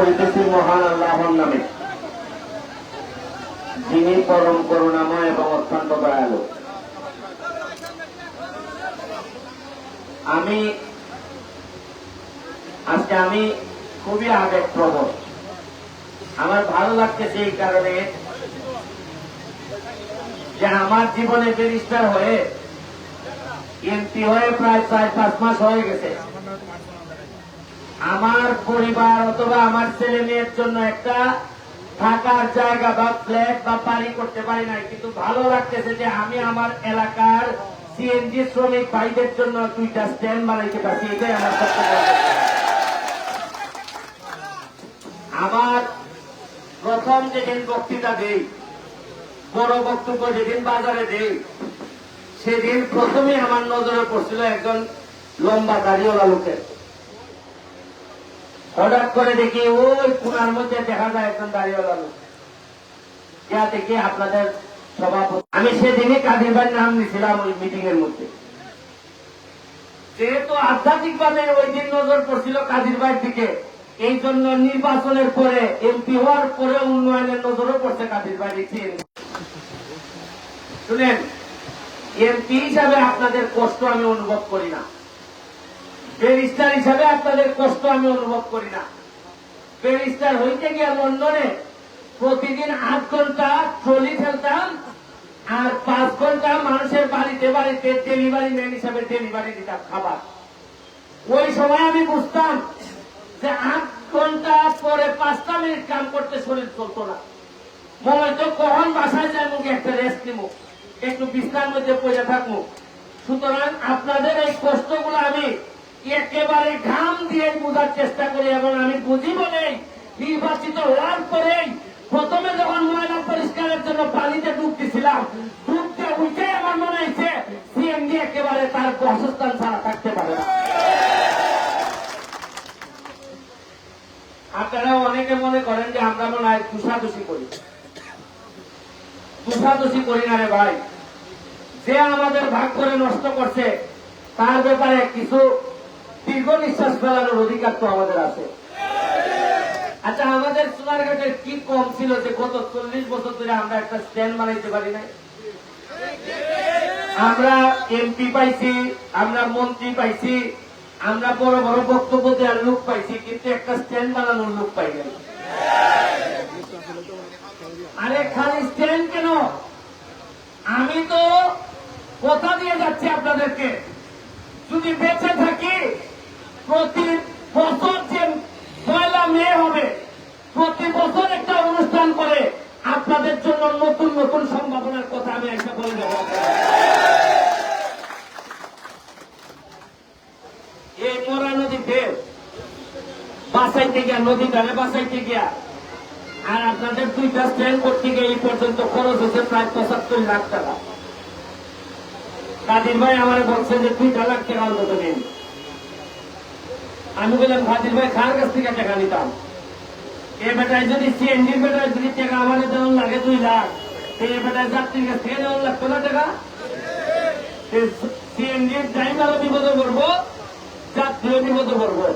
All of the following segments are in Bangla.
করিতেছি মহান আল্লাহর নামে, যিনি পরম করুণাময় এবং অত্যন্ত দয়ালু। আজকে আমি খুবই আবেগপ্রবণ। আমার ভালো লাগতেছে এই কারণে যে আমার জীবনে ব্যারিস্টার হয়ে এমপি হয়ে প্রায় 4-5 মাস হয়ে গেছে। আমার পরিবার অথবা আমার ছেলে মেয়ের জন্য একটা থাকার জায়গা বা ফ্ল্যাট বা বাড়ি করতে পারি নাই, কিন্তু ভালো লাগতেছে যে আমি আমার এলাকার সিএনজি শ্রমিক ভাইদের জন্য 2টা স্ট্যান্ড বানাইতে পারছি। এটাই আমার সবচেয়ে আমার প্রথম যেদিন বক্তৃতা দেই, বড় বক্তব্য যেদিন বাজারে দেই, সেদিন প্রথমে আমার নজরে পড়ছিল একজন লম্বা দাড়িওয়ালা লোকের। হঠাৎ করে দেখি ওই কোনার মধ্যে দেখা যায় একজন দাড়িওয়ালা লোক। যা দেখি আপনাদের সভাপতি, আমি সেদিনই কাদির ভাইয়ের নাম নিয়েছিলাম ওই মিটিং এর মধ্যে। যেহেতু আধ্যাত্মিক ভাবে ওই দিন নজর পড়ছিল কাদির ভাইয়ের দিকে, এই জন্য নির্বাচনের পরে এমপি হওয়ার পরে উন্নয়নের নজরও পড়ছে কাদির ভাইয়ের। শুনেন, এমপি হিসাবে আপনাদের কষ্ট আমি অনুভব করি না, ব্যারিস্টার হিসাবে আপনাদের কষ্ট আমি অনুভব করি না। ব্যারিস্টার হইতে গিয়ে লন্ডনে প্রতিদিন 8 ঘন্টা ট্রলি ফেলতাম আর 5 ঘন্টা মানুষের বাড়িতে বাড়িতে ডেলিভারি ম্যান হিসাবে ডেলিভারি দিতাম খাবার। ওই সময় আমি বুঝতাম যে 8 ঘন্টা পরে 5টা মিনিট কাম করতে শরীর চলতো না। মনে হয়তো কখন বাসায় যাই মুখে একটা রেস্ট নিব, একটু বিশ্রামের মধ্যে পড়ে থাকবো। সুতরাং আপনাদের এই কষ্টগুলো আমি একেবারে ঘাম দিয়ে বোঝার চেষ্টা করি, এবং আমি বুঝি বলেই নির্বাচিত হওয়ার পরেই প্রথমে যখন ময়লা পরিষ্কারের জন্য পানিতে ডুব দিছিলাম, ডুবতে উঠে আমার মনে হয়েছে সিএমডি একেবারে তার বাসস্থান ছাড়া থাকতে পারে না। আপনারা অনেকে মনে করেন যে আমরা মনে হয় তুষাদুষি করি। তুষাদুষি করি না রে ভাই। যে আমাদের ভাগ করে নষ্ট করছে তার ব্যাপারে কিছু দীর্ঘ নিঃশ্বাস ফেলানোর অধিকার তো আমাদের আছে। আচ্ছা, আমাদের সোনারঘাটের কি কম ছিল যে গত 40 বছর ধরে আমরা একটা স্ট্যান্ড বানাইতে পারি নাই? আমরা এমপি পাইছি, আমরা মন্ত্রী পাইছি, আমরা বড় বড় বক্তব্য দেওয়ার লোক পাইছি, কিন্তু একটা স্ট্যান্ড বানানোর লোক পাই নাই। আরে খালি স্ট্যান্ড কেন, আমি তো কথা দিয়ে যাচ্ছি আপনাদেরকে, যদি বেঁচে থাকি প্রতি বছর যে পয়লা মে হবে, প্রতি বছর একটা অনুষ্ঠান করে আপনাদের জন্য নতুন নতুন সম্ভাবনার কথা আমি একটা বলে দেব। এই মোরা নদীতে বাঁচাইতে গিয়া, নদীটারে বাঁচাইতে গিয়া আর আপনাদের 2টা স্ট্যান্ড করতে গিয়ে এই পর্যন্ত খরচ হচ্ছে প্রায় 75 লাখ টাকা। কাদির ভাই আমার বলছে যে 2 লাখ টাকা অন্তত নেন। আমি বললাম, কাদির ভাই খার কাছ থেকে টাকা নিতাম, এ বেটায় যদি সিএনজির বেটায় যদি টাকা আমাদের দেওয়ার লাগে 2 লাখ, এই বেটায় যাত্রীর কাছ থেকে দেওয়ার লাগতো না টাকা। সিএনজির ড্রাইভারও বিপদে পড়বো, যাত্রীও বিপদে পড়বো।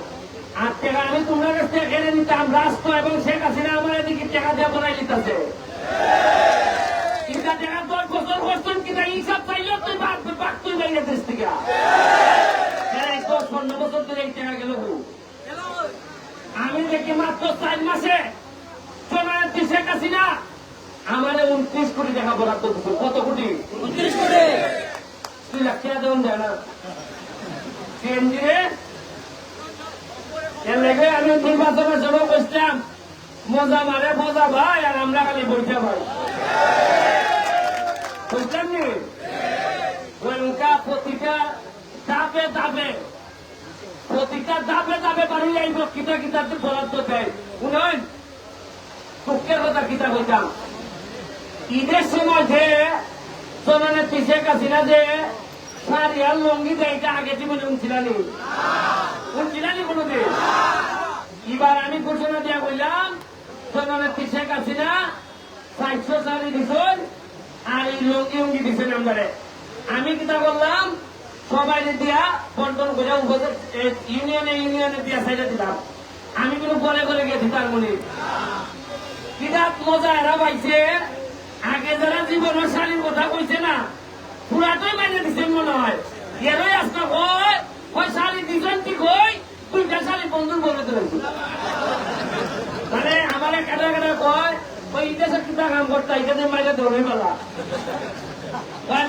আর টাকা আমি তোমার কাছ থেকে কেড়ে নিতাম, রাষ্ট্র এবং শেখ হাসিনা আমার এদিকে টাকা দিয়ে বনাই নিতেছে। কিন্তু টাকা 10 বছর করছেন কিনা হিসাব চাইলে তুই তুই বাইরে দেশ থেকে 10-15 বছর ধরে এই টাকা গেল। আমি দেখি মাত্র 4 মাসে জননেত্রী শেখ হাসিনা আমার 29 কোটি টাকা বরাদ্দ দিচ্ছে। কত কোটি? 29 কোটি। 2 লাখ টাকা দেওয়া যায় না সিএনজি রে। এর লেগে আমি নির্বাচনের সময় বসতাম, মজা মারে মজা ভাই, আর আমরা খালি বইটা ভাই বুঝলাম নি। ওইটা প্রতিটা ধাপে ধাপে বাড়ি যাইব, কিতা কিতাতে বরাদ্দ দেয়। উন্নয়ন দুঃখের কথা কিতা বলতাম, ঈদের সময় যে জননেত্রী শেখ হাসিনা যে শাড়ি আর লঙ্গি দেয়, এটা আগে জীবনে উনছিলানি কোনদিন। এবার আমি ঘোষণা দিয়া বললাম, জননেত্রী শেখ হাসিনা 400 শাড়ি দিচ্ছেন আর এই লঙ্গি দিচ্ছেন। আমি কিতা করলাম, সবাই দিয়া বন্টন করে ইউনিয়নে দিয়া সাইডে দিলাম। আমি কিন্তু বলে বলে গেছি তার মনে কিরাত মজা এরা পাইছে আগে যারা জীবনের শালীর কথা কইছে না পুরাটাই মাইনে দিছে মনে হয় এরই আজকে হয় শালী দিছেন ঠিক হয় দুইটা শালী বন্ধুর বলে দিয়েছে মানে আমার কাটা কাটা কয় ওই ইতিহাসের কিতা কাম করতে এখানে মাইনে ধরে পেলা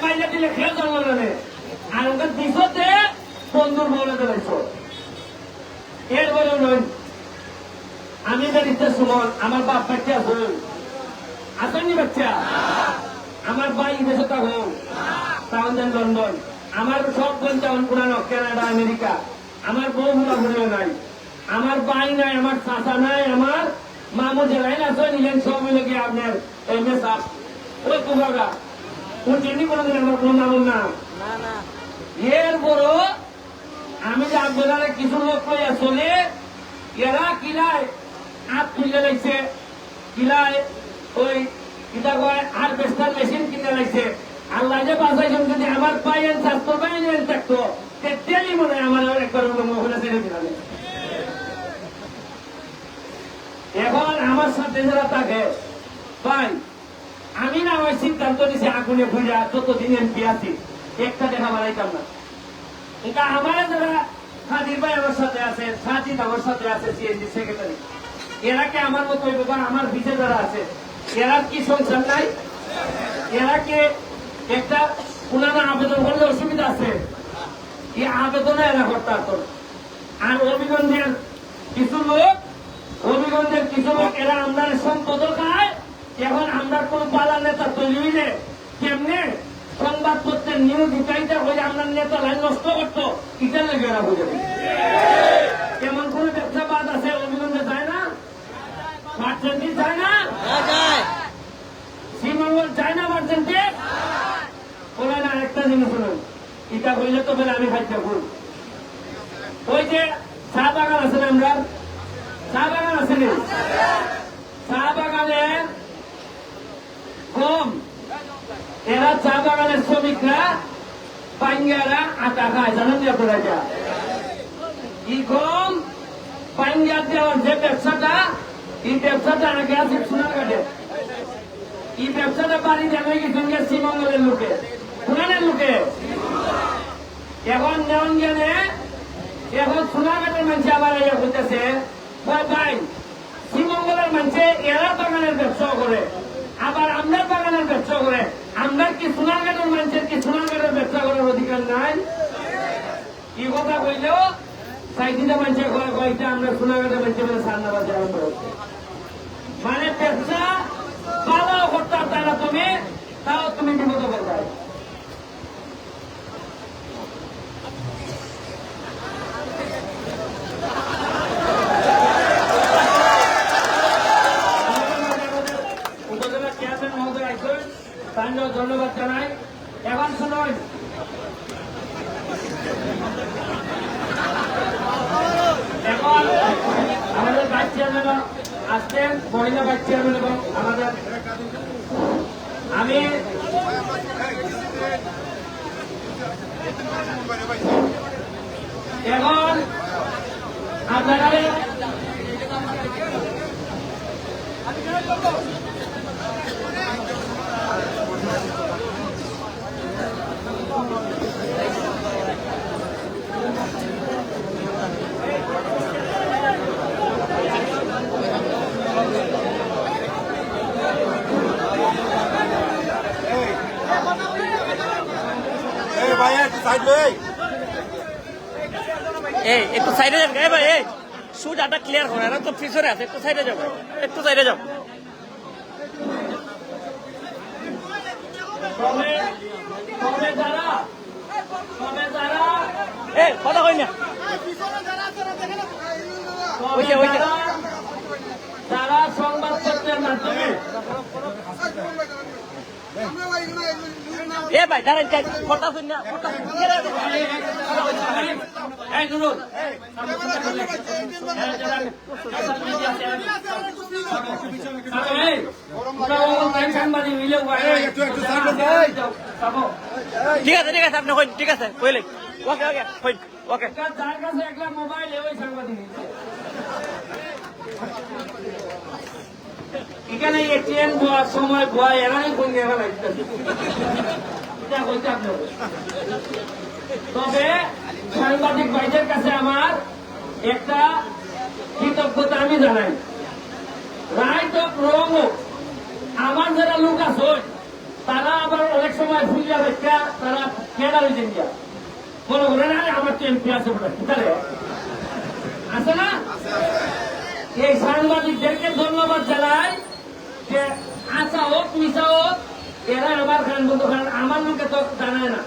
মাইনে দিলে খেয়ে জন্ম নেবে আর ওকে দিশতে বন্ধুর বলে দিয়েছ এরপরে নয় আমি বেরিতে সুমন আমার বাপ বাচ্চা হল আসেননি বাচ্চা আমার ভাই দেশে থাকুন তাহলে লন্ডন আমার সব পঞ্চাবন পুরানো কানাডা আমেরিকা আমার বউ গুলা ঘুরে নাই আমার ভাই নাই আমার চাচা নাই আমার মামু জেলায় না নিলেন সব মিলে গিয়ে আপনার এম এস আপ ওই কুমারা কোন চিনি কোনোদিন আমার কোন মামুর নাম এর বড় আমি যে আপনারা কিছু লোক লইয়া চলে এরা কিলায় হাত খুলে লাগছে কিলায় ওই কিতা কয় হারভেস্টার মেশিন কিনে লাগছে আল্লাহ যে বাঁচাইছেন যদি আমার পাইয়েন স্বাস্থ্য পাইয়েন থাকতো তেলি মনে হয় আমার একবার মহিলা ছেড়ে দিলাম এখন আমার সাথে যারা থাকে ভাই আমি না আমার সিদ্ধান্ত নিছি আগুনে ঘুরা যতদিন এমপি আছি একটা দেখা বাড়াইতাম না এটা আমার যারা সাজির ভাই আমার সাথে আছে সাজিদ আমার সাথে আছে সিএনজি সেক্রেটারি এরা কি আমার মতো ব্যাপার আমার ভিজে যারা আছে এরা কি সংসার নাই এরা কে একটা পুরানো আবেদন করলে অসুবিধা আছে এই আবেদনে এরা করতে পারত আর অভিগঞ্জের কিছু লোক এরা আমরা সম্পদ খায় এখন আমরা কোন পালা নেতা তৈরি হইলে কেমনে সংবাদপত্রের নিউজ উঠাইতে হয়ে আমরা নেতা লাইন নষ্ট করতো কিসের লেগে এরা বুঝে কেমন কোন ব্যবসা বাদ আছে অভিগঞ্জে যায় না মার্চেন্টি যায় না শ্রীমঙ্গল যায় না মার্চেন্টি বলে না একটা জিনিস শুনুন এটা হইলে তো বলে আমি খাইতে ভুল ওই যে চা বাগান আছে না আমরা চা বাগান আছে না চা বাগানের গম এরা চা বাগানের শ্রমিকরা পাঞ্জারা আটা খায় জানেন আপনারা যা এই গম পাঞ্জাব দেওয়ার যে ব্যবসাটা এই ব্যবসাটা আগে আছে সোনারঘাটে এই ব্যবসাটা বাড়ি জানাই গেছেন শ্রীমঙ্গলের লোকে পুরানের লোকে এখন নেওয়ান জ্ঞানে এখন সোনারঘাটের মানুষ আবার ইয়ে হইতেছে ভাই শ্রীমঙ্গলের মানুষে এরা বাগানের ব্যবসা করে আবার আমরা বাগানের ব্যবসা করে আমরা কি সোনারঘাটের মানুষের কি সোনারঘাটের ব্যবসা করার অধিকার নাই কি কথা কইলেও সাইদিটা মানুষের কয়েকটা আমরা সোনারঘাটের মানুষের সান্না বাজে মানে ব্যবসা ভালো করতে তারা তুমি তাও তুমি বিপদ করবে ধন্যবাদ জানাই এখন শুনুন এখন আমাদের ভাইস চেয়ারম্যান আসছেন মহিলা ভাইস চেয়ারম্যান এবং আমাদের আমি এখন আপনারা একটু সাইডে যান ভাই এই সুজাটা ক্লিয়ার করে না তো পিছনে আছে একটু সাইডে যাও একটু সাইডে যাও কথা কই না যারা সংবাদপত্রের মাধ্যমে ভাই দাঁড়ান কথা শুন না ঠিক আছে আপনি হইন ঠিক আছে কইলে ওকে ওকে হইন ওকে যার কাছে একটা মোবাইল ওই সাংবাদিক এখানে এটিএম দেওয়ার সময় ভয় এরাই কোন তবে সাংবাদিক ভাইদের কাছে আমার একটা কৃতজ্ঞতা আমি জানাই। রাইট অফ রং আমার যারা লোক আছে তারা আবার অনেক সময় ফুলিয়া বাচ্চা তারা কেডা হয়ে যান গিয়া মনে করেন আরে আমার তো এমপি আছে বলে আছে না। এই সাংবাদিকদেরকে ধন্যবাদ জানাই যে আশা হোক মিশা হোক এরা আমার খান বন্ধু খান আমার লোকে তো জানায় না।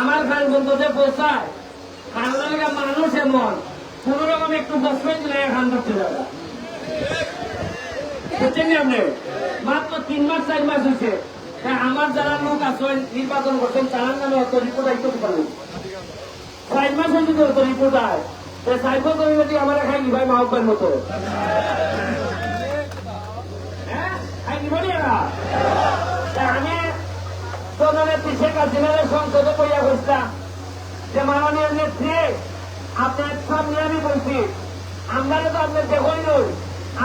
আমার খান বন্ধু যে পৌঁছায় খানদানিকা মানুষ এমন কোন রকম একটু বসবেন দিলে খান ধরতে যাবে বুঝছেন আপনি। মাত্র 3 মাস 4 মাস হয়েছে আমার যারা লোক আছে নির্বাচন করছেন তার নামে অত রিপোর্ট আইতে পারবেন 4 মাস হয়েছে তো অত রিপোর্ট আয় সাইফল কমিটি আমার খাইনি ভাই মাহবের মতো আমি প্রধানমন্ত্রী শেখ হাসিনার সংসদে কইয়া বসলাম যে মাননীয় নেত্রী আপনার সামনে আমি বলছি আমরা তো আপনার দেখই নই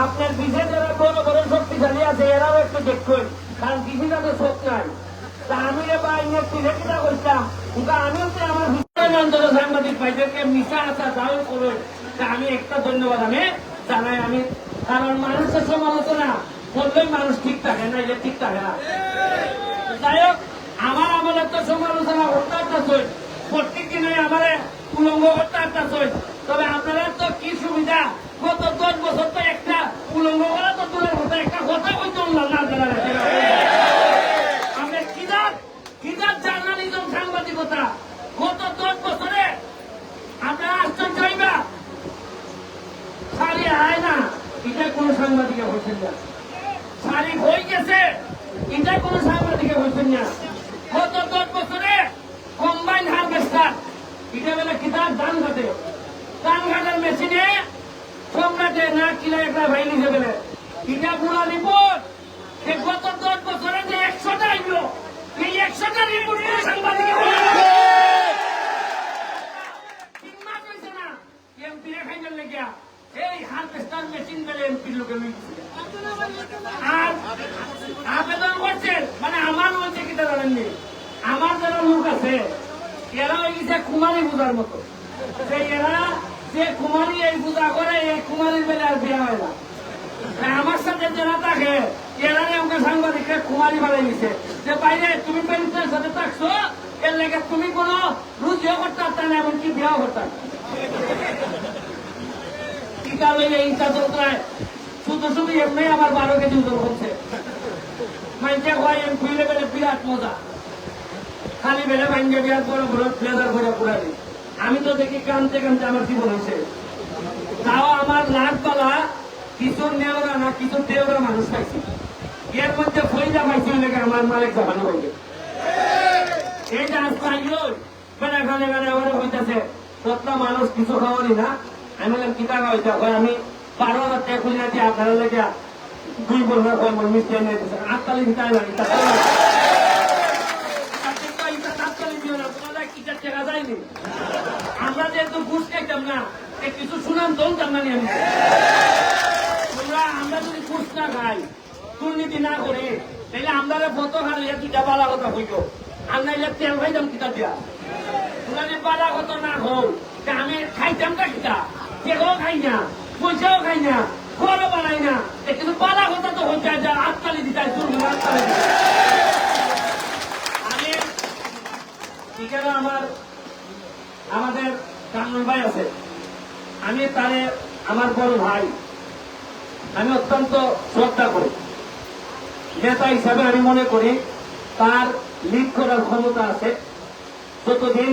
আপনার বিশেষ যারা বড় বড় শক্তিশালী আছে এরাও একটু দেখুন কারণ কৃষিটা তো শোক নাই তা আমি বা নেত্রী কিনা বলছিলাম আমিও তো আমার অঞ্চল সাংবাদিক ভাইদেরকে মিশা আসা যাও করুন তা আমি একটা ধন্যবাদ আমি জানাই আমি কারণ মানুষের সমালোচনা করলেই মানুষ ঠিক থাকে না এটা ঠিক থাকে না। যাই হোক আমার আমলের তো সমালোচনা করতে আসতেছেন প্রত্যেক দিনে আমার উলঙ্গ করতে আসতেছেন তবে আপনারা তো কি সুবিধা গত 10 বছর তো একটা উলঙ্গ করা তো দূরের কথা একটা কথা বলতে না আপনার কিদার জার্নালিজম সাংবাদিকতা গত 10 বছরে আপনারা আশ্চর্য হইবা সারি আয় না এটা কোন সাংবাদিকে বলছেন না সারি হয়ে গেছে এটা কোন সাংবাদিকে বলছেন না গত 10 বছরে কম্বাইন হারভেস্টার এটা বেলা কিতাব ধান কাটার মেশিনে সম্রাটে না কিনা একটা ভাই নিজে বেলে এটা পুরা রিপোর্ট যে গত 10 বছরে যে 100টা আইলো এই 100টা রিপোর্ট সাংবাদিকে এমপি খাইবার লেগিয়া এই হারভেস্টার মেশিন বেলে এমপির লোকে আর আবেদন করছেন মানে আমার বলছে কিটা জানেননি আমার যারা লোক আছে এরা হয়ে গেছে কুমারী পূজার মতো এরা যে কুমারী এই পূজা করে এই কুমারীর বেলে আর বিয়া হয় না আমার সাথে যারা থাকে এরা আমাকে সাংবাদিকরা কুমারী বানাই নিছে যে বাইরে তুমি প্রেমিকের সাথে থাকছো এর লেগে তুমি কোনো রুজিও করতে পারতা না এমনকি বিয়াও করতাম টিকা লইলে ইচ্ছা চলতায় শুধু শুধু এমনি আমার 12 কেজি ওজন হচ্ছে মাইকে হয় এমপি লেভেলে বিরাট মজা খালি বেলে ভাঙ্গে বিরাট বড় বড় ফ্লেজার করে পুরানি আমি তো দেখি কানতে কানতে আমার জীবন হয়েছে তাও আমার লাখপালা কিছু নেওয়া না কিছু দেওয়া মানুষ পাইছি এর মধ্যে ফইজা পাইছি লেগে আমার মালিক জামানো হইবে এই যে আজ পাইল বেলা গানে গানে আমার হইতেছে প্রত্যেক মানুষ কিছু খাওয়ানি না আমি বললাম কিতা খাওয়াইতে হয় আমি 12,000 টাকা খুলে রাখি আপনারা লেগে 2 বছর হয় মন মিষ্টি এনে দিতেছে 8 তালি দিতে লাগে আমরা যেহেতু ঘুষ খাইতাম না কিছু সুনাম চলতাম না আমি আমরা যদি ঘুষ না খাই দুর্নীতি না করি তাহলে আমরা ফটো খাইলে কিটা বালা কথা হইব আর নাইলে তেল খাইতাম কিতা দিয়া তোমরা যে বালা কথা না হও আমি খাইতাম না কিতা তেলও খাই না পয়সাও খাই না ঘরও বানাই না কিন্তু বালা কথা তো হয়ে যায় যা 8 তালি দিতে আমি এখানে আমাদের কামরুল ভাই আছে আমি তারে আমার বড় ভাই আমি অত্যন্ত শ্রদ্ধা করি নেতা হিসাবে আমি মনে করি তার লিড করার ক্ষমতা আছে যতদিন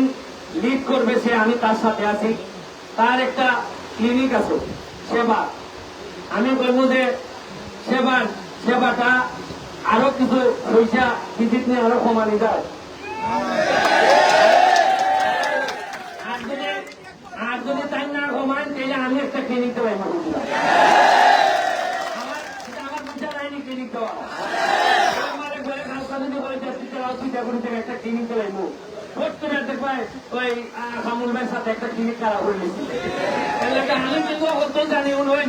লিড করবে সে আমি তার সাথে আছি তার একটা ক্লিনিক আছে সেবা আমি বলবো যে সেবাটা আরো কিছু পয়সা ভিজিট নিয়ে আরো কমানি যায় আর যদি তাই না কমান তাহলে আমি একটা ক্লিনিক দেওয়াই মানুষ আমার পয়সা লাইনি ক্লিনিক দেওয়া আমার ঘরে খালসা যদি বলে একটা ক্লিনিক দেওয়াইবো ভোট করে দেখবো ভাই ওই হামুল ভাইয়ের সাথে একটা ক্লিনিক খারাপ হয়ে গেছিল আমি কিন্তু অত জানি ওই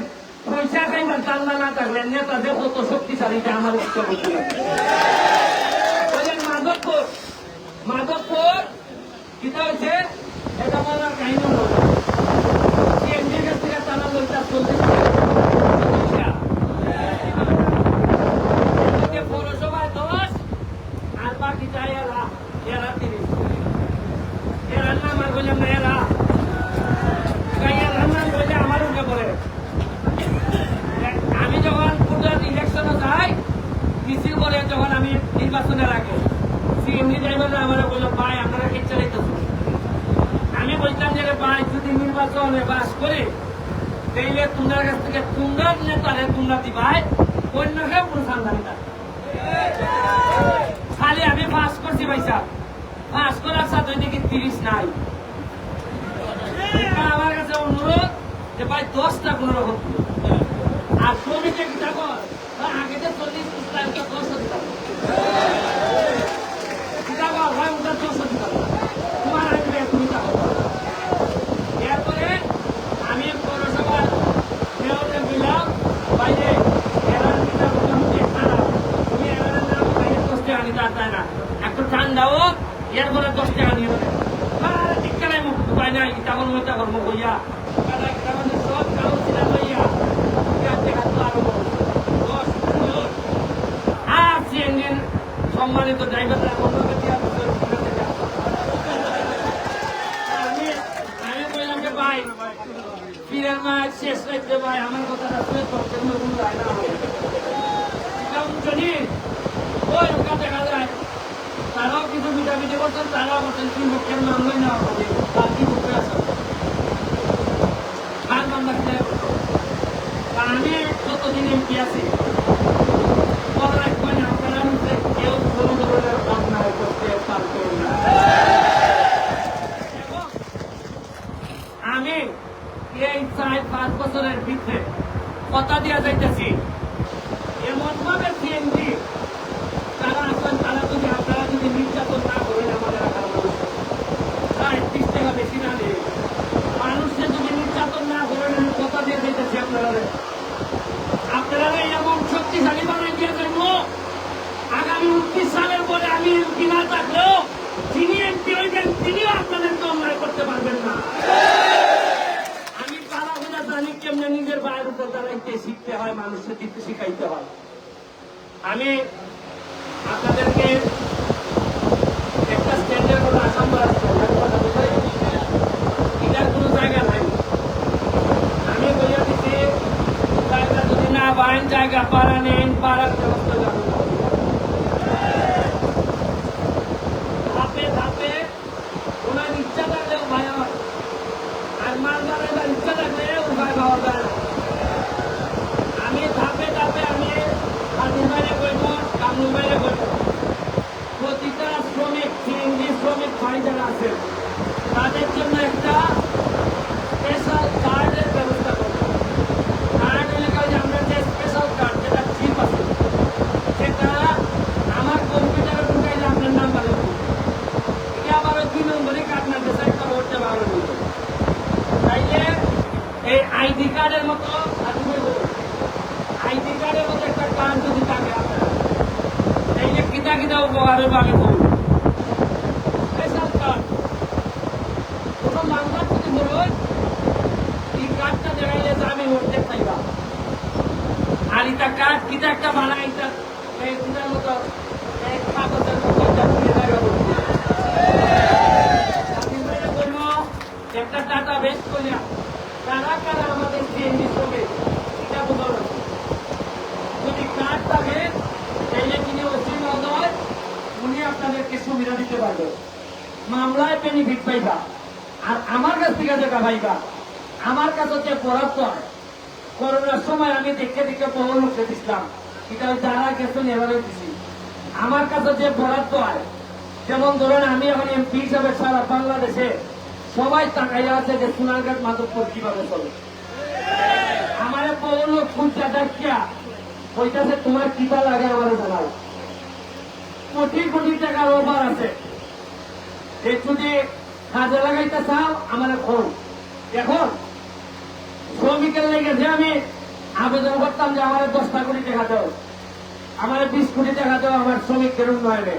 পয়সা খাইবার চান্দা না থাকলে নেতাদের কত শক্তিশালী এটা আমার ইচ্ছা করছিল মাধবপুর মাধবপুর কিতা হয়েছে এটা বলার কাহিনী হলো সিএনজির কাছ থেকে তারা লইটা চলতে পৌরসভায় 10 আর বাকি চাই এরা 30 এরা নাম আর বললাম না এরা নাম বললে আমার উঠে পড়ে আমি যখন ইলেকশনে যাই মিছিল করে যখন আমি নির্বাচনের আগে সিএমডি ড্রাইভাররা আমার বললো ভাই আপনারা কে চালাইতেছেন আমি বলতাম যে ভাই যদি নির্বাচনে বাস করে তাইলে তোমার কাছ থেকে তোমরা নেতারে তোমরা দিবাই অন্য কেউ কোনো সান্ধানি না খালি আমি পাস করছি ভাই সাহেব পাস করার সাথে দেখি 30 নাই আমার কাছে অনুরোধ যে ভাই 10টা কোন রকম আর শ্রমিকের কিতা কর আগে যে 40 টাকা 10 দিতাম কিতা কর ভাই ওটা 10 দিতাম তোমার আগে তুমি তা এরপরে আমি পৌরসভার মেয়রকে বললাম বাইরে এরা কিতা মোটামুটি খারাপ তুমি এরা নাম বাইরে 10 টাকা নিতে চায় না একটু ঠান্ডাও এরপরে 10 টাকা নিয়ে ঠিক নাই মুখ উপায় নাই ইটা করবো এটা করবো বইয়া সব কাউন্সিলার লইয়া আর সিএনজির সম্মানিত ড্রাইভাররা আমি বললাম যে ভাই ফিরের মাছ শেষ রাখতে ভাই আমার কথাটা শুনে তর্কের মতন যায় না জানি ওই ওটা দেখা যায় তারাও কিছু মিটামিটি করছেন তারাও বলছেন 3 পক্ষের মামলাই নেওয়া হবে তার কি করতে আসেন খান মামলা খেলে আমি যতদিন এমপি আছি আপনারা কেউ কোনো ধরনের অন্যায় করতে পারবেন না আমি এই 4-5 বছরের ভিতরে কথা দিয়া যাইতেছি এমন ভাবে সিএনজি তারা আছেন তারা যদি আপনারা যদি নির্যাতন না করেন আমাদের রাখার প্রায় 30 টাকা বেশি না নেই মানুষকে যদি নির্যাতন না করেন আমি কথা দিয়ে যাইতেছি আপনারা এমন শক্তিশালী বানাই দিয়ে যাইব আগামী 29 সালের পরে আমি এমপি না থাকলেও যিনি এমপি হইবেন তিনিও আপনাদেরকে অন্যায় করতে পারবেন না আমি পাড়া হইয়া জানি কেমনে নিজের ভাইয়ের উপর দাঁড়াইতে শিখতে হয় মানুষকে দিতে শিখাইতে হয় আমি আপনাদেরকে একটা স্ট্যান্ডের কোনো আসাম এটার কোনো জায়গা নাই আমি বলিয়া দিচ্ছি জায়গা যদি না পান জায়গা পাড়া নেন পাড়ার ব্যবস্থা যাবে ধাপে ধাপে ওনার ইচ্ছা থাকলে উপায় হয় আর মাল মারাইবার ইচ্ছা থাকলে উপায় পাওয়া যায় না আমি ধাপে ধাপে আমি হাতির বাইরে করবো কামরুর বাইরে করবো প্রতিটা শ্রমিক সিএনজি শ্রমিক ভাই যারা আছেন তাদের জন্য একটা স্পেশাল কার্ডের ব্যবস্থা করবো কার্ড এলাকায় যে আমরা যে স্পেশাল কার্ড যেটা চিপ আছে সেটা আমার কম্পিউটারে ঢুকাইলে আপনার নাম্বার হবে এটা আবার ওই 2 নম্বরে কার্ড না ডিসাইড করা করতে পারবে তাইলে এই আইডি কার্ডের মতো আইডি কার্ডের মতো একটা কার্ড যদি থাকে আপনার তাইলে কিতা কিতা উপকার হবে আমি বলবো স্পেশাল কার্ড কোনো মামলা যদি ধরুন এই কার্ডটা দেখাইলে আমি উঠতে পাইবা আর এটা কার্ড কিতা একটা বানাই এই কিতার মতো এক কাগজের মতো একটা দিয়ে দেখা বলবো একটা ডাটা বেস করিয়া কারা কারা আমাদের সিএনজি শ্রমিক এটা বোঝানো যদি কার্ড থাকে তাইলে তিনি ওসি মহোদয় উনি আপনাদেরকে সুবিধা দিতে পারবে মামলায় বেনিফিট পাইবা আর আমার কাছ থেকে দেখা পাইবা আমার কাছে যে বরাদ্দ হয় করোনার সময় আমি দেখে দেখে বহু লোককে দিচ্ছিলাম এটা যারা গেছেন এবারে দিছি আমার কাছে যে বরাদ্দ হয় যেমন ধরেন আমি এখন এমপি হিসাবে সারা বাংলাদেশে সবাই তাকাইয়া আছে যে সোনারঘাট মাধবপুর কিভাবে চলে আমার বহু লোক খুঁজটা দেখিয়া ওইটাতে তোমার কিবা লাগে আমার জানাও কোটি কোটি টাকার ওভার আছে যদি কাজে লাগাইতে চাও আমার ফোন। এখন শ্রমিকের লেগেছে আমি আবেদন করতাম যে আমার 10টা কোটি টাকা দাও, আমার 20 কোটি টাকা দাও আমার শ্রমিকদের উন্নয়নে।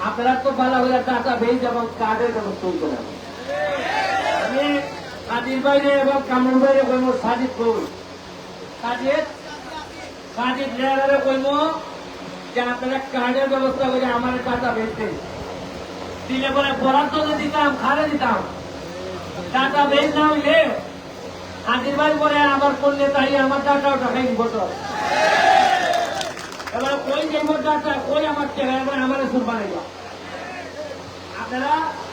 আপনারা তো ভালো হলে টাকা বেজ এবং কার্ডের ব্যবস্থা করেন। আমি কাজের বাইরে এবং কামড় বাইরে কইম সাজিদ কই কাজের লেয়ারে কইম যে আপনারা কার্ডের ব্যবস্থা করে আমার টাকা বেচতে দিলে পরে বরাদ্দ দিতাম, খারে দিতাম। টাকা বেচ না হইলে কাজের বাড়ি পরে আবার করলে তাই আমার টাকাও টাকাই বছর। এবার কই যাইব টাকা, কই আমার টাকা, এবার আমার সুর বানাইবা। আপনারা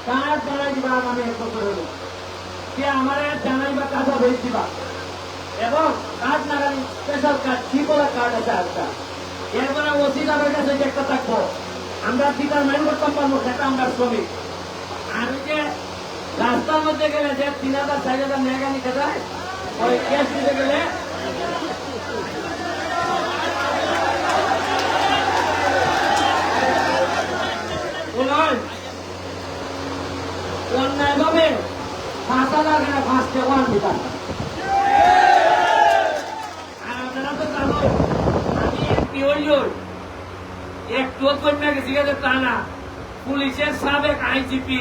কাজ বানাই দিবা আগামী 1 বছর হলো যে আমার জানাইবা টাকা বেচ দিবা এবং কাজ নাগালি স্পেশাল কাজ শিবলা কার্ড আছে একটা। এরপরে ওসি সাহেবের কাছে যে একটা থাকবো, আমরা ডিটারমাইন করতাম পারবো সেটা আমরা শ্রমিক। আর ওই যে রাস্তার মধ্যে গেলে যে 3000 4000 মেগা নিতে যায়, ওই ক্যাশ দিতে গেলে অন্যায় ভাবে 5000 কেনা 5 টাকা দিতাম। আর আপনারা তো জানো আমি এমপি হইল একটুও কন্যা গেছি গেছে তা না। পুলিশের সাবেক আইজিপি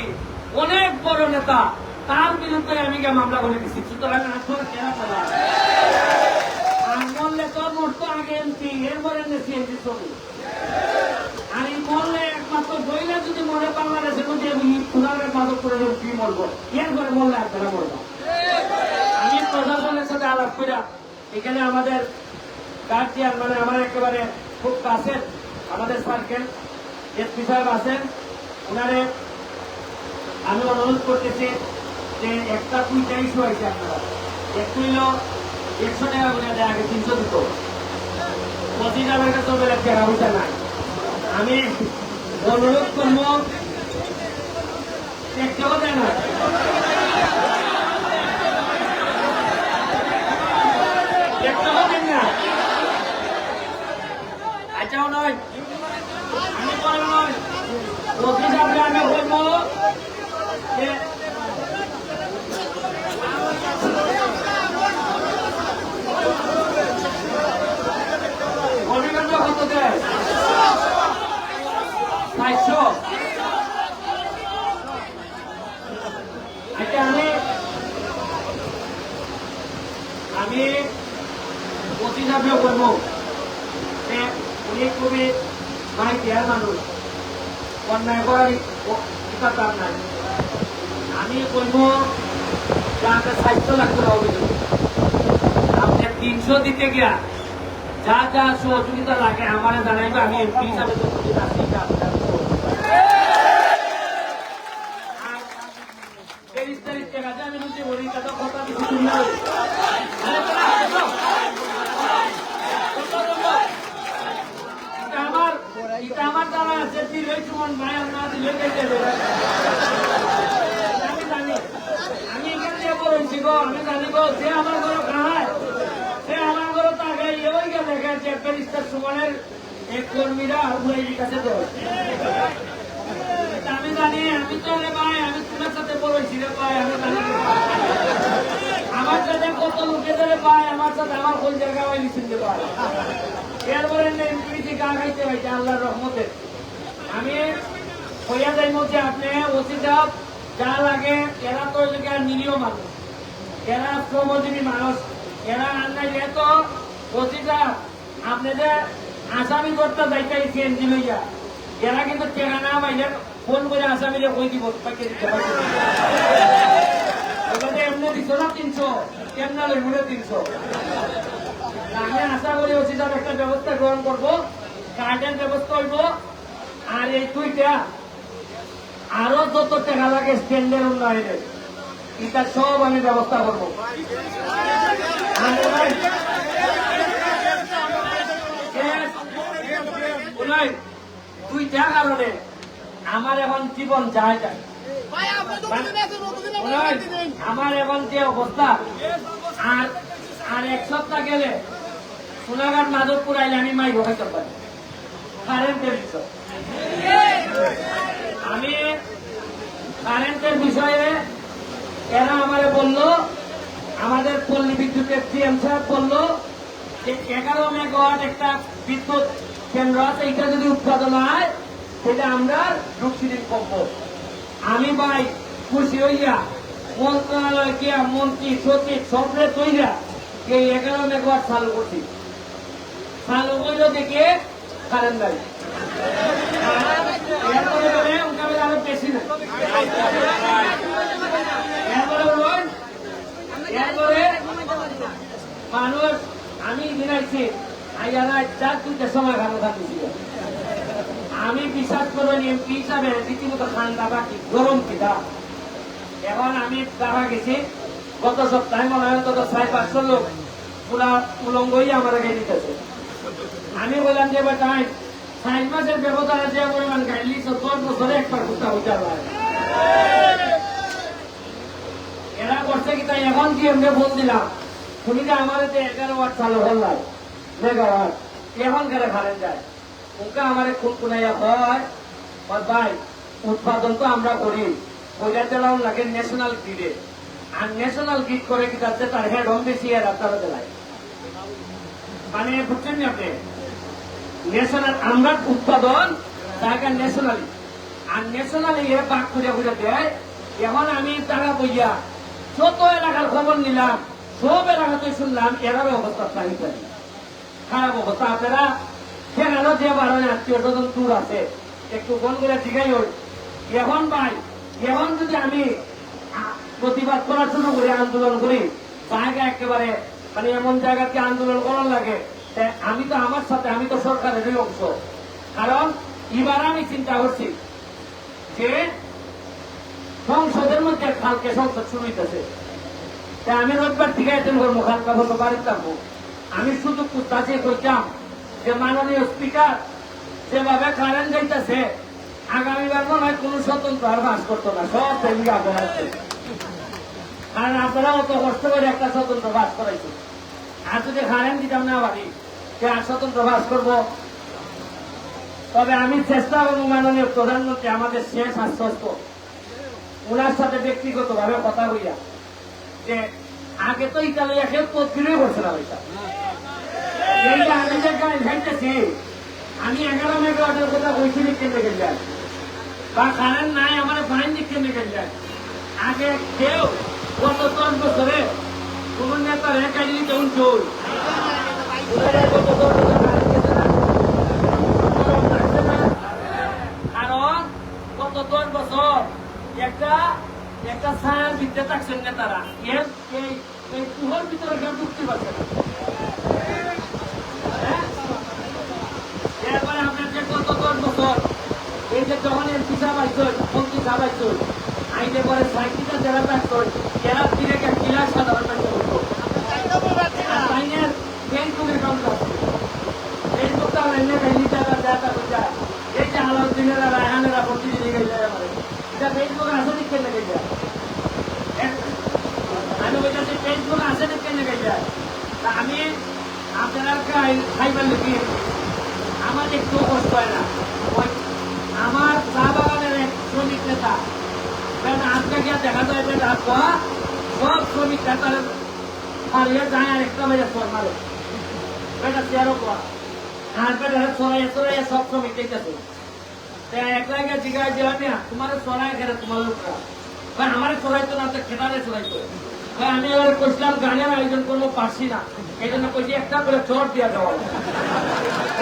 অনেক বড় নেতা, তার বিরুদ্ধে আমি মামলা করে দিচ্ছি। সুতরাং আসলে কেনা করা আর মরলে তো মরতো আগে এমপি, এরপরে সিএনজি ছবি। আর এই মরলে একমাত্র বইলে যদি মরে বাংলাদেশের মধ্যে খুদারের মাদক করে কি মরবো, এরপরে মরলে আপনারা মরবো। আমি প্রশাসনের সাথে আলাপ করে এখানে আমাদের গার্জিয়ান মানে আমার একেবারে খুব কাছের আমাদের সার্কেল এসপি সাহেব আছেন, ওনারে আমি অনুরোধ করতেছি যে একটা 2টা ইস্যু হয়েছে আপনারা একটু হইল 100 টাকা করে দেয়, আগে 300 দিত। 25 টাকার কাছে বেলা টাকা পয়সা নাই। আমি অনুরোধ করবো একটাও দেয় না, একটাও দেন না। আচ্ছাও নয়, আমি বলব নয়, অফিস আপনি আমি বলবো যে অভিজ্ঞতা কত দেয় 500। আচ্ছা আমি অফিস আপনিও বলবো যে উনি খুবই মাই দেয়ার মানুষ, অন্যায় করার তার নাই। আমি বলবো যে আপনার 700 লাখ টাকা অভিযোগ আপনি 300 দিতে গিয়া যা যা সহযোগিতা লাগে আমার জানাইবে, আমি এমপি হিসাবে আমি যদি বলি কথা কিছু আমার দ্বারা আছে দিলে সুমন ভাই না দিলে আমি জানি, আমি এখান দিয়ে বলেছি গো, আমি জানি গো সে আমার ঘরে খায়, সে আমার ঘরে তাকে ওই গে দেখে যে ব্যারিস্টার সুমনের এক কর্মীরা উড়াই কাছে দেয়। আমি জানি, আমি তো রে ভাই আমি তোমার সাথে বলেছি রে ভাই, আমি জানি আমার সাথে কত লোকেদের ভাই, আমার সাথে আমার কোন জায়গায় ভাই লিখেন যে ভাই এরপরে এমপিসি গা খাইতে ভাই আল্লাহর রহমতে। আমি হইয়া যাই মধ্যে আপনি ওসি সাহেব যা লাগে, এরা তো নিরীহ মানুষ, এরা শ্রমজীবী মানুষ, এরা আন্দাজে তো ওসি সাহেব আপনি যে আসামি করতে যাইতে সিএনজি লইয়া, এরা কিন্তু টেকা না পাইলে ফোন করে আসামিরে কই দিব পাইকে দিতে পারছে এমনি দিচ্ছ না 300 কেমনা লইব 300। আমি আশা করি ওসি সাহেব একটা ব্যবস্থা গ্রহণ করবো, কার্ডের ব্যবস্থা হইব। আর এই 2টা আরো যত টাকা লাগে স্ট্যান্ডের উন্নয়নের এটা সব আমি ব্যবস্থা করবো। 2টা কারণে আমার এখন জীবন যায় যায়, আমার এখন যে অবস্থা, আর 1 সপ্তাহ গেলে সোনাঘাট মাধবপুর আইলে আমি মাই বসাইতে পারি কারেন্টের বিষয়। আমি কারেন্টের বিষয়ে এরা আমারে বললো, আমাদের পল্লী বিদ্যুতের সিএম সাহেব বললো যে 11 মেগাওয়াট একটা বিদ্যুৎ কেন্দ্র আছে, এটা যদি উৎপাদন হয় সেটা আমরা রুক্সিদিন কমবো। আমি ভাই খুশি হইয়া মন্ত্রণালয় গিয়া মন্ত্রী সচিব সবরে তৈরা এই 11 মেগাওয়াট চালু করছি। চালু করলো দেখে কারেন্ট নাই। এরপরে বলে ওখানে আরো বেশি না। এরপরে বলুন, এরপরে মানুষ আমি দিনাইছি আইয়ারা 4-2টার সময় খানো খাচ্ছি। আমি বিশ্বাস করবেন এমপি হিসাবে রীতিমতো ঠান্ডা বাকি গরম কিনা। এখন আমি দেখা গেছি গত সপ্তাহে মনে হয় অন্তত 500 লোক পুরা উলঙ্গই আমার আগে দিতেছে। আমি বললাম যে এবার টাইম 5 মাসের ব্যবধানে যে পরিমাণ গাইলি 10 বছরে একবার কুত্তা হইতে পারে। এরা করছে কি তাই এখন কি আমরা ফোন দিলাম তুমি যে আমার 11 ওয়াট চালু হল মেগাওয়াট এখন কেন খারেন যায় ওকে আমার খুব কুনাইয়া হয় ভাই উৎপাদন তো আমরা করি ওইটা চালাও লাগে ন্যাশনাল গ্রিডে আর ন্যাশনাল গ্রিড করে কি যাচ্ছে তার হেড হোম বেশি আর আপনারা চালায় মানে বুঝছেন না আপনি ন্যাশনাল আমরা উৎপাদন তাকে ন্যাশনালি আর ন্যাশনালি এ বাক খুঁজে খুঁজে দেয়। এখন আমি টাকা বইয়া যত এলাকার খবর নিলাম সব এলাকাতে শুনলাম এরারও অবস্থা চাহিদা খারাপ অবস্থা। আপনারা সেখানেও যে বারো আত্মীয় স্বজন দূর আছে একটু ফোন করে ঠিকাই হই। এখন ভাই এখন যদি আমি প্রতিবাদ করার শুরু করি আন্দোলন করি জায়গা একেবারে মানে এমন জায়গাতে আন্দোলন করার লাগে আমি তো আমার সাথে আমি তো সরকারেরই অংশ। কারণ এবার আমি চিন্তা করছি যে সংসদের মধ্যে কালকে সংসদ শুরু হইতেছে আমি রোববার থেকে অ্যাটেন্ড করবো কালকা বলতে বাড়িতে থাকবো। আমি শুধু কুত্তাছে কইতাম যে মাননীয় স্পিকার যেভাবে কারেন্ট যাইতেছে আগামীবার মনে হয় কোন স্বতন্ত্র আর বাস করতো না সব ফ্যামিলি আপনারা কারণ আপনারা অত কষ্ট করে একটা স্বতন্ত্র বাস করাইছে আর যদি কারেন্ট দিতাম না বাড়ি সে আর স্বতন্ত্র বাস করবো। তবে আমি চেষ্টা করবো মাননীয় প্রধানমন্ত্রী আমাদের শেষ আশ্বস্ত ওনার সাথে ব্যক্তিগত ভাবে কথা হইয়া যে আগে তো ইতালিয়া কেউ তদবিরই করছে না ওইটা এইটা আমি যে গায়ে খাইতেছি আমি 11 মেগাওয়াটের কথা বলছি কেন্দ্রে গেল যায় বা কারেন্ট নাই আমার ফাইন দিক কেন্দ্রে গেল যায় আগে কেউ গত 10 বছরে কোন নেতা রেখা দিলি কেমন চল কারণ গত 10 বছর একটা সার বিদ্যা থাকছেন নেতারা এই কুহর ভিতরে কেউ ঢুকতে পারছে না। এরপরে আপনার যে গত 10 বছর এই যে যখন এমপি সাহেব আইসন মন্ত্রী সাহেব আইসন আইনে পরে সাইকেলটা যারা থাকছেন এরা ফিরে কিলার সাধারণ হতো আইনের ফেসবুক অ্যাকাউন্ট আছে ফেসবুকটা এমনি ভ্যালি টাকা দেওয়া বুঝা এই যে আলাউদ্দিনেরা রায়হানেরা প্রতিদিন গেল যায় আমার এটা ফেসবুকে আসে দিকে লেগে যায় আমি বলছি ফেসবুকে আসে দিকে লেগে যায় তা আমি আপনারা খাইবার লিখি আমার একটু কষ্ট হয় না আমার চা বাগানের এক শ্রমিক নেতা আজকে গিয়ে দেখা যায় সব শ্রমিক নেতার পারলে যায় আর একটা মেরে সর মারে বেটা চেয়ারও কোয়া আর বেটা চড়াইয়া সব শ্রমিক দেখতেছে একলা গিয়ে জিজ্ঞাসা দিলাম তোমার চড়াই খেলে তোমার লোকরা ভাই আমার চড়াইতো না খেটারে চড়াইতো ভাই আমি এবার কইছিলাম গানের আয়োজন করবো পারছি না এই জন্য কইছি একটা করে চট দিয়া দেওয়া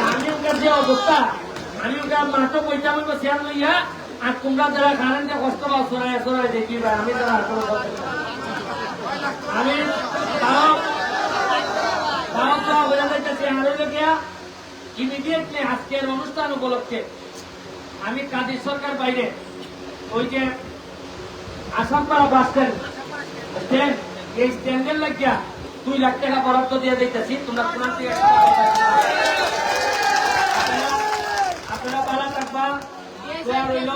আমি ওকে যে অবস্থা আমি ওকে মাঠও পয়সা বলবো শেয়ার লইয়া আর তোমরা যারা খানেন যে কষ্ট পাও সরাই দেখি ভাই আমি তারা আর কোনো আমি তাও বোঝা যাইতেছি ইমিডিয়েটলি আজকের অনুষ্ঠান উপলক্ষে আমি কাদের সরকার বাইরে ওই যে আসামপাড়া বাস স্ট্যান্ড এই স্ট্যান্ডের লাগিয়া 2 লাখ টাকা বরাদ্দ দিয়ে দিতেছি তোমরা আপনারা ভালো থাকবা রইল